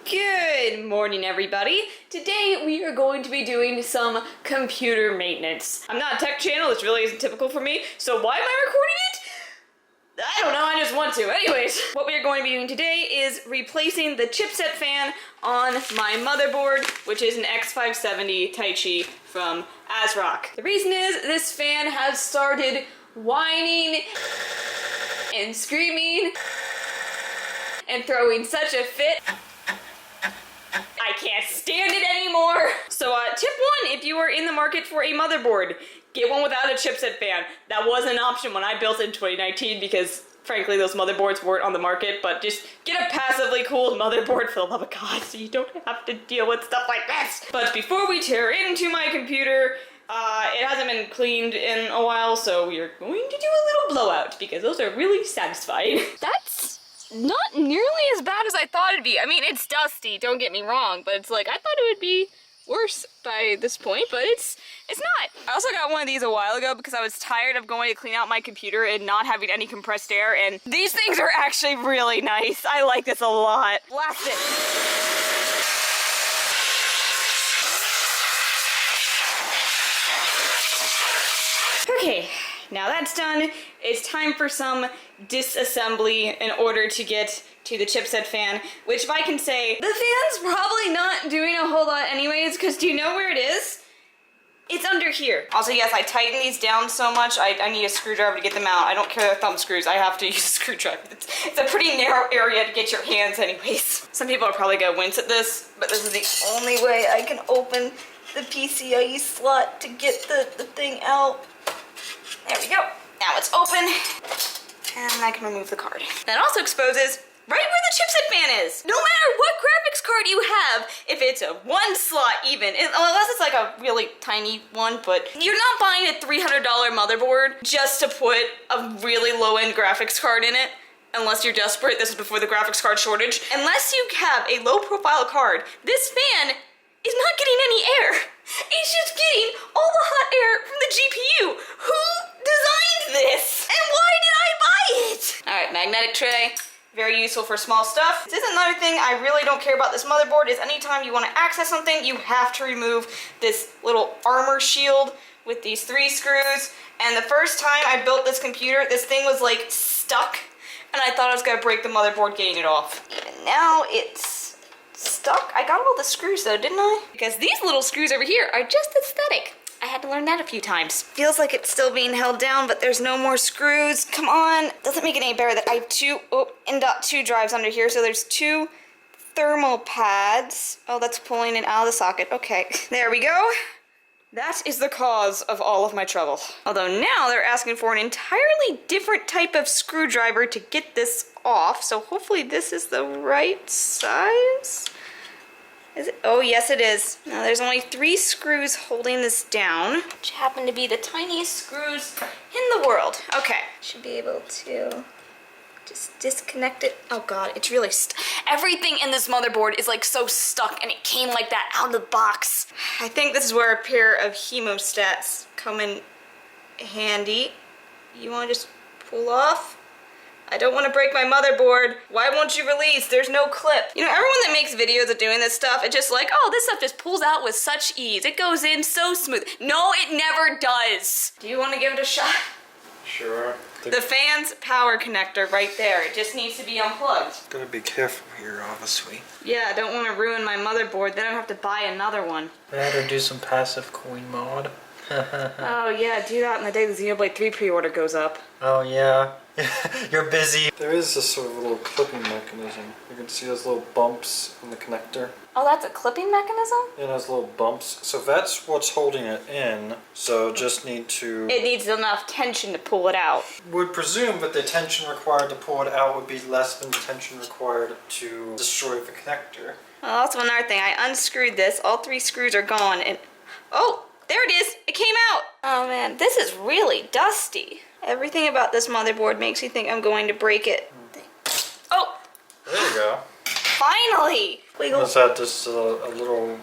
Good morning, everybody. Today we are going to be doing some computer maintenance. I'm not a tech channel, this really isn't typical for me, so why am I recording it? I don't know, I just want to. Anyways, what we are going to be doing today is replacing the chipset fan on my motherboard, which is an X570 Taichi from ASRock. The reason is this fan has started whining and screaming and throwing such a fit. I can't stand it anymore. So tip one, if you are in the market for a motherboard, get one without a chipset fan. That was an option when I built it in 2019 because frankly those motherboards weren't on the market, but just get a passively cooled motherboard for the love of God so you don't have to deal with stuff like this. But before we tear into my computer, it hasn't been cleaned in a while, so we are going to do a little blowout because those are really satisfying. That's not nearly as bad as I thought it'd be. I mean, it's dusty, don't get me wrong, but it's like, I thought it would be worse by this point, but it's not. I also got one of these a while ago because I was tired of going to clean out my computer and not having any compressed air, and these things are actually really nice. I like this a lot. Blast it. Okay, now that's done, it's time for some disassembly in order to get to the chipset fan, which if I can say, the fan's probably not doing a whole lot anyways, because do you know where it is? It's under here. Also, yes, I tighten these down so much, I need a screwdriver to get them out. I don't care the thumb screws, I have to use a screwdriver. It's a pretty narrow area to get your hands anyways. Some people are probably gonna wince at this, but this is the only way I can open the PCIe slot to get the thing out. There we go. Now it's open, and I can remove the card. That also exposes right where the chipset fan is. No matter what graphics card you have, if it's a one slot even, unless it's like a really tiny one, but you're not buying a $300 motherboard just to put a really low-end graphics card in it. Unless you're desperate, this is before the graphics card shortage. Unless you have a low-profile card, this fan is not getting any air. It's just getting all the hot air from the GPU. Who designed this? And why did I buy it? All right, magnetic tray. Very useful for small stuff. This is another thing I really don't care about this motherboard is anytime you want to access something, you have to remove this little armor shield with these 3 screws. And the first time I built this computer, this thing was like stuck, and I thought I was gonna break the motherboard getting it off. Even now, it's stuck. I got all the screws though, didn't I? Because these little screws over here are just aesthetic. I had to learn that a few times. Feels like it's still being held down, but there's no more screws. Come on. Doesn't make it any better that I have 2 M.2 drives under here, so there's 2 thermal pads. Oh, that's pulling it out of the socket. Okay, there we go. That is the cause of all of my trouble. Although now they're asking for an entirely different type of screwdriver to get this off, so hopefully this is the right size. Is it? Oh, yes it is. Now there's only 3 screws holding this down, which happen to be the tiniest screws in the world. Okay, should be able to just disconnect it. Oh God, it's really everything in this motherboard is like so stuck, and it came like that out of the box. I think this is where a pair of hemostats come in handy. You want to just pull off? I don't want to break my motherboard. Why won't you release? There's no clip. You know, everyone that makes videos of doing this stuff, it's just like, oh, this stuff just pulls out with such ease. It goes in so smooth. No, it never does. Do you want to give it a shot? Sure. The fan's power connector right there. It just needs to be unplugged. Gotta be careful here, obviously. Yeah, I don't want to ruin my motherboard. Then I have to buy another one. Better do some passive cooling mod. Oh yeah, do that on the day the Xenoblade 3 pre-order goes up. Oh yeah. You're busy. There is this sort of little clipping mechanism. You can see those little bumps in the connector. Oh, that's a clipping mechanism? Yeah, those little bumps. So that's what's holding it in. So just need to... It needs enough tension to pull it out. Would presume that the tension required to pull it out would be less than the tension required to destroy the connector. Well, also another thing, I unscrewed this. All 3 screws are gone, and... Oh! There it is! It came out! Oh man, this is really dusty. Everything about this motherboard makes me think I'm going to break it. Oh! There you go. Finally! Wiggle. Was that just a little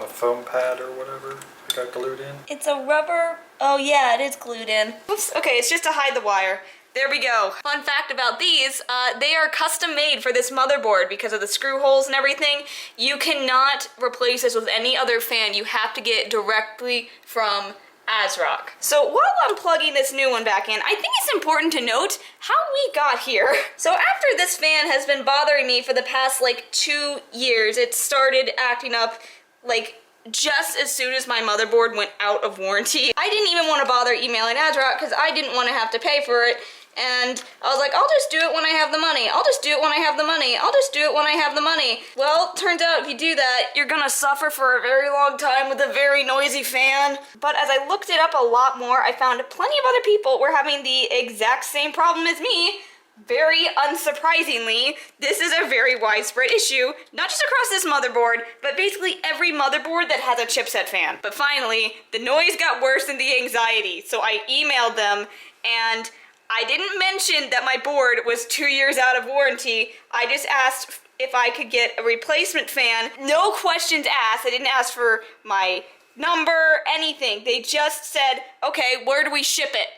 foam pad or whatever that got glued in? It's a rubber... Oh yeah, it is glued in. Oops, okay, it's just to hide the wire. There we go. Fun fact about these, they are custom made for this motherboard because of the screw holes and everything. You cannot replace this with any other fan. You have to get directly from ASRock. So while I'm plugging this new one back in, I think it's important to note how we got here. So after this fan has been bothering me for the past like 2 years, it started acting up like just as soon as my motherboard went out of warranty. I didn't even want to bother emailing ASRock because I didn't want to have to pay for it. And I was like, I'll just do it when I have the money. I'll just do it when I have the money. I'll just do it when I have the money. Well, turns out if you do that, you're gonna suffer for a very long time with a very noisy fan. But as I looked it up a lot more, I found plenty of other people were having the exact same problem as me. Very unsurprisingly, this is a very widespread issue, not just across this motherboard, but basically every motherboard that has a chipset fan. But finally, the noise got worse than the anxiety, so I emailed them, and I didn't mention that my board was 2 years out of warranty. I just asked if I could get a replacement fan. No questions asked. I didn't ask for my number, anything. They just said, okay, where do we ship it?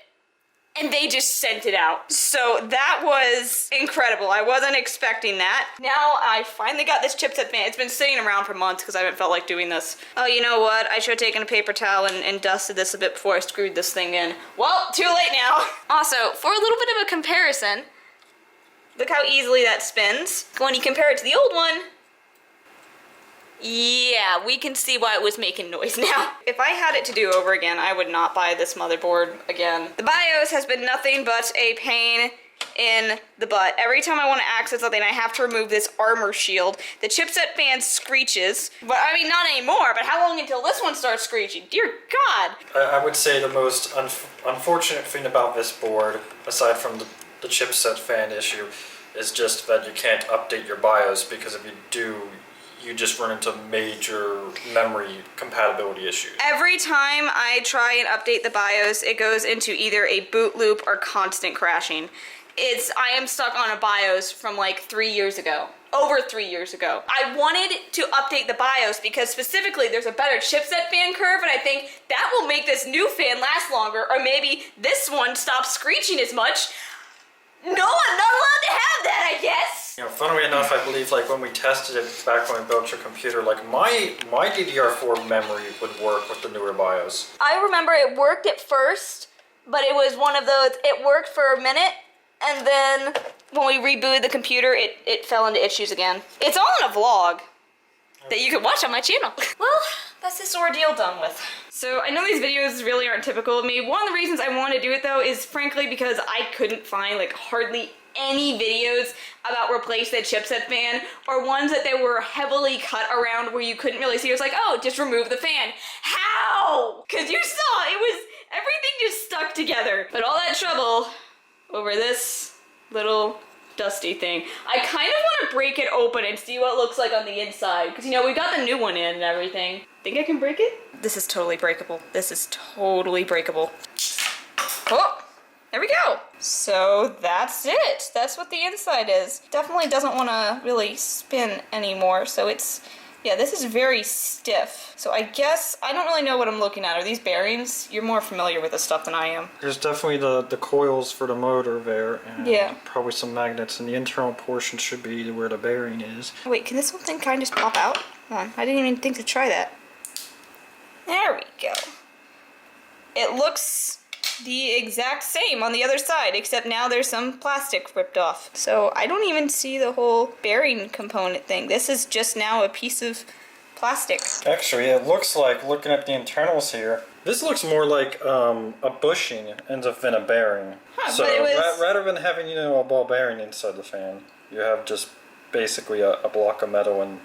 And they just sent it out. So that was incredible. I wasn't expecting that. Now I finally got this chipset fan. It's been sitting around for months because I haven't felt like doing this. Oh, you know what? I should have taken a paper towel and dusted this a bit before I screwed this thing in. Well, too late now. Also, for a little bit of a comparison, look how easily that spins. When you compare it to the old one, yeah, we can see why it was making noise now. If I had it to do over again, I would not buy this motherboard again. The BIOS has been nothing but a pain in the butt. Every time I want to access something, I have to remove this armor shield. The chipset fan screeches, but I mean, not anymore, but how long until this one starts screeching? Dear God. I would say the most unfortunate thing about this board, aside from the chipset fan issue, is just that you can't update your BIOS, because if you do, you just run into major memory compatibility issues. Every time I try and update the BIOS, it goes into either a boot loop or constant crashing. I am stuck on a BIOS from like 3 years ago. Over 3 years ago. I wanted to update the BIOS because specifically there's a better chipset fan curve, and I think that will make this new fan last longer, or maybe this one stops screeching as much. No, I'm not allowed to have that, I guess. You know, funnily enough, I believe like when we tested it back when we built your computer, like my DDR4 memory would work with the newer BIOS. I remember it worked at first, but it was one of those, it worked for a minute, and then when we rebooted the computer, it fell into issues again. It's all in a vlog that you can watch on my channel. Well, that's this ordeal done with. So I know these videos really aren't typical of me. One of the reasons I want to do it though is frankly because I couldn't find like hardly any videos about replace the chipset fan, or ones that they were heavily cut around where you couldn't really see. It was like, oh, just remove the fan. How? Because you saw, it was, everything just stuck together. But all that trouble over this little dusty thing. I kind of want to break it open and see what it looks like on the inside, because you know, we got the new one in and everything. Think I can break it? This is totally breakable. This is totally breakable. Oh, there we go. So that's it. That's what the inside is. Definitely doesn't want to really spin anymore, so it's, yeah, this is very stiff. So I guess, I don't really know what I'm looking at. Are these bearings? You're more familiar with this stuff than I am. There's definitely the coils for the motor there, and yeah, probably some magnets, and the internal portion should be where the bearing is. Wait, can this whole thing kind of just pop out? Hold on, I didn't even think to try that. There we go. It looks the exact same on the other side, except now there's some plastic ripped off. So I don't even see the whole bearing component thing. This is just now a piece of plastic. Actually, it looks like, looking at the internals here, this looks more like a bushing than a bearing. Huh, so rather than having, you know, a ball bearing inside the fan, you have just basically a block of metal and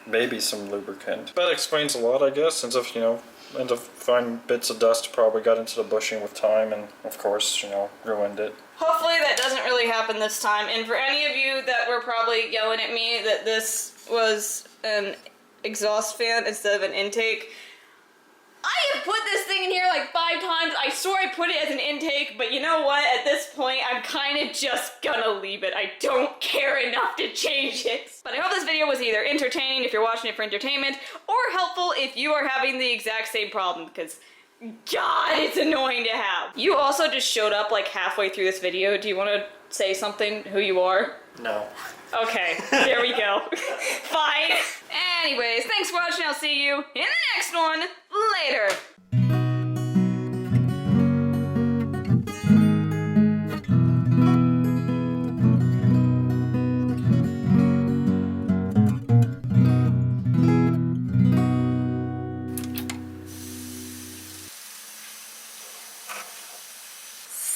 maybe some lubricant. That explains a lot, I guess, since if, you know, and the fine bits of dust probably got into the bushing with time and, of course, you know, ruined it. Hopefully that doesn't really happen this time. And for any of you that were probably yelling at me that this was an exhaust fan instead of an intake, I have put this thing in here like 5 times. I swore I put it as an intake, but you know what? At this point, I'm kind of just gonna leave it. I don't care enough to change it. But I hope this video was either entertaining if you're watching it for entertainment, or helpful if you are having the exact same problem, because God, it's annoying to have. You also just showed up like halfway through this video. Do you want to say something, who you are? No. Okay, there we go. Fine. Anyways, thanks for watching. I'll see you in the next one. Later.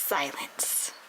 Silence.